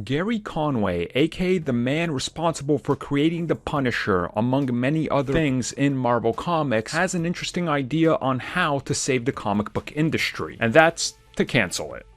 Gary Conway, aka the man responsible for creating the Punisher, among many other things in Marvel Comics, has an interesting idea on how to save the comic book industry, and that's to cancel it.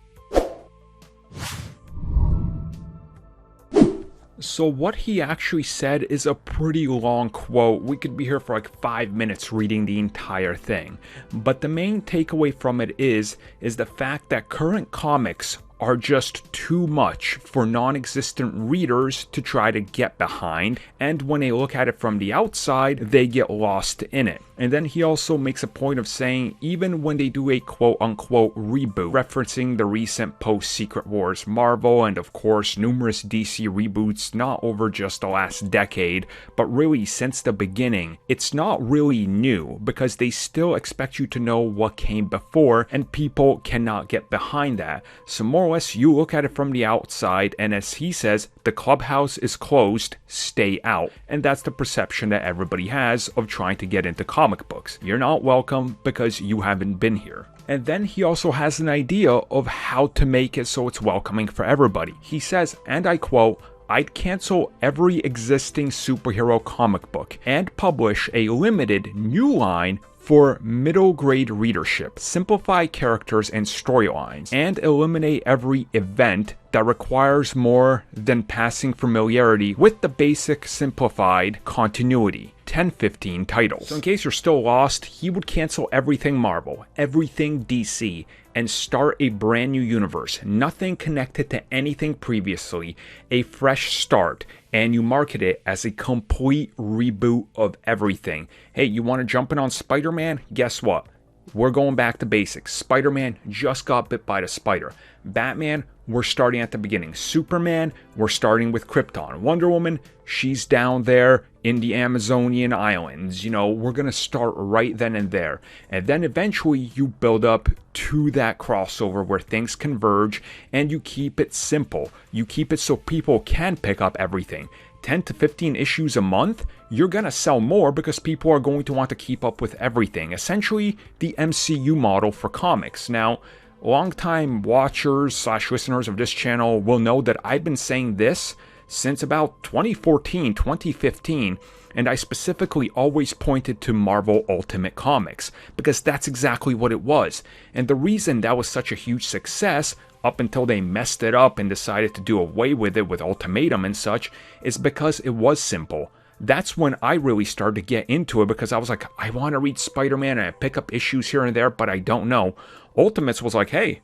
So what he actually said is a pretty long quote. We could be here for like 5 minutes reading the entire thing. But the main takeaway from it is the fact that current comics are just too much for non-existent readers to try to get behind, and when they look at it from the outside, they get lost in it. And then he also makes a point of saying even when they do a quote-unquote reboot, referencing the recent post-Secret Wars Marvel and of course numerous DC reboots not over just the last decade, but really since the beginning, it's not really new because they still expect you to know what came before, and people cannot get behind that. So more or less you look at it from the outside, and as he says, the clubhouse is closed, stay out. And that's the perception that everybody has of trying to get into comic books. You're not welcome because you haven't been here. And then he also has an idea of how to make it so it's welcoming for everybody. He says, and I quote, "I'd cancel every existing superhero comic book and publish a limited new line for middle grade readership, simplify characters and storylines, and eliminate every event that requires more than passing familiarity with the basic simplified continuity." 10-15 titles. So in case you're still lost, he would cancel everything Marvel, everything DC, and start a brand new universe, nothing connected to anything previously, a fresh start, and you market it as a complete reboot of everything. Hey, you want to jump in on Spider-Man? Guess what? We're going back to basics. Spider-Man just got bit by the spider. Batman, we're starting at the beginning. Superman, we're starting with Krypton. Wonder Woman, she's down there in the Amazonian islands. You know, we're going to start right then and there. And then eventually you build up to that crossover where things converge, and you keep it simple. You keep it so people can pick up everything. 10 to 15 issues a month, you're gonna sell more because people are going to want to keep up with everything. Essentially, the MCU model for comics. Now, longtime watchers / listeners of this channel will know that I've been saying this since about 2014, 2015, and I specifically always pointed to Marvel Ultimate Comics because that's exactly what it was. And the reason that was such a huge success up until they messed it up and decided to do away with it with Ultimatum and such is because it was simple. That's when I really started to get into it because I was like, I want to read Spider-Man and I pick up issues here and there, but I don't know. Ultimates was like, hey,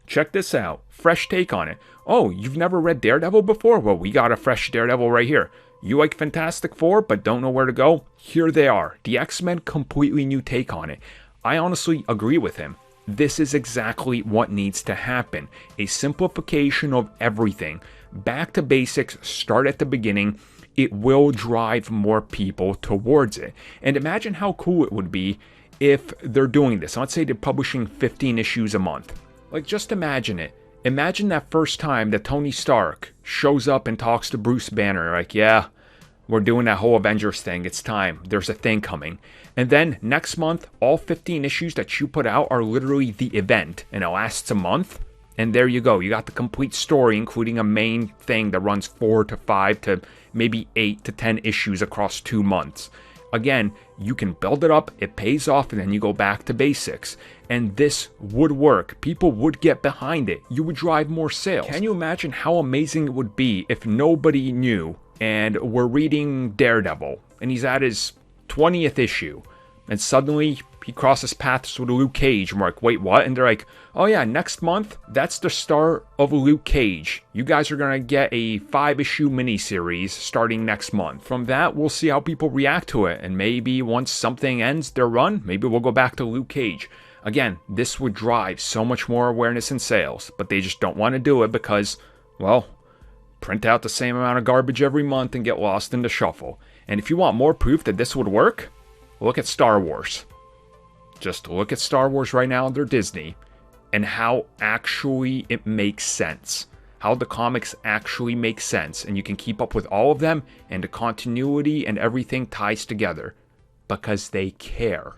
check this out. Fresh take on it. Oh, you've never read Daredevil before? Well, we got a fresh Daredevil right here. You like Fantastic Four but don't know where to go? Here they are. The X-Men, completely new take on it. I honestly agree with him. This is exactly what needs to happen. A simplification of everything. Back to basics, start at the beginning. It will drive more people towards it. And imagine how cool it would be if they're doing this. Let's say they're publishing 15 issues a month. Like, just imagine it. Imagine that first time that Tony Stark shows up and talks to Bruce Banner. Like, yeah, we're doing that whole Avengers thing. It's time. There's a thing coming. And then next month, all 15 issues that you put out are literally the event. And it lasts a month. And there you go. You got the complete story, including a main thing that runs 4 to 5 to maybe 8 to 10 issues across 2 months. Again, you can build it up, it pays off, and then you go back to basics. And this would work. People would get behind it. You would drive more sales. Can you imagine how amazing it would be if nobody knew and we're reading Daredevil and he's at his 20th issue and suddenly he crosses paths with Luke Cage and we're like, wait, what? And they're like, oh yeah, next month, that's the start of Luke Cage. You guys are going to get a 5-issue miniseries starting next month. From that, we'll see how people react to it. And maybe once something ends their run, maybe we'll go back to Luke Cage. Again, this would drive so much more awareness and sales, but they just don't want to do it because, well, print out the same amount of garbage every month and get lost in the shuffle. And if you want more proof that this would work, look at Star Wars. Just look at Star Wars right now under Disney and how actually it makes sense. How the comics actually make sense. And you can keep up with all of them and the continuity and everything ties together because they care.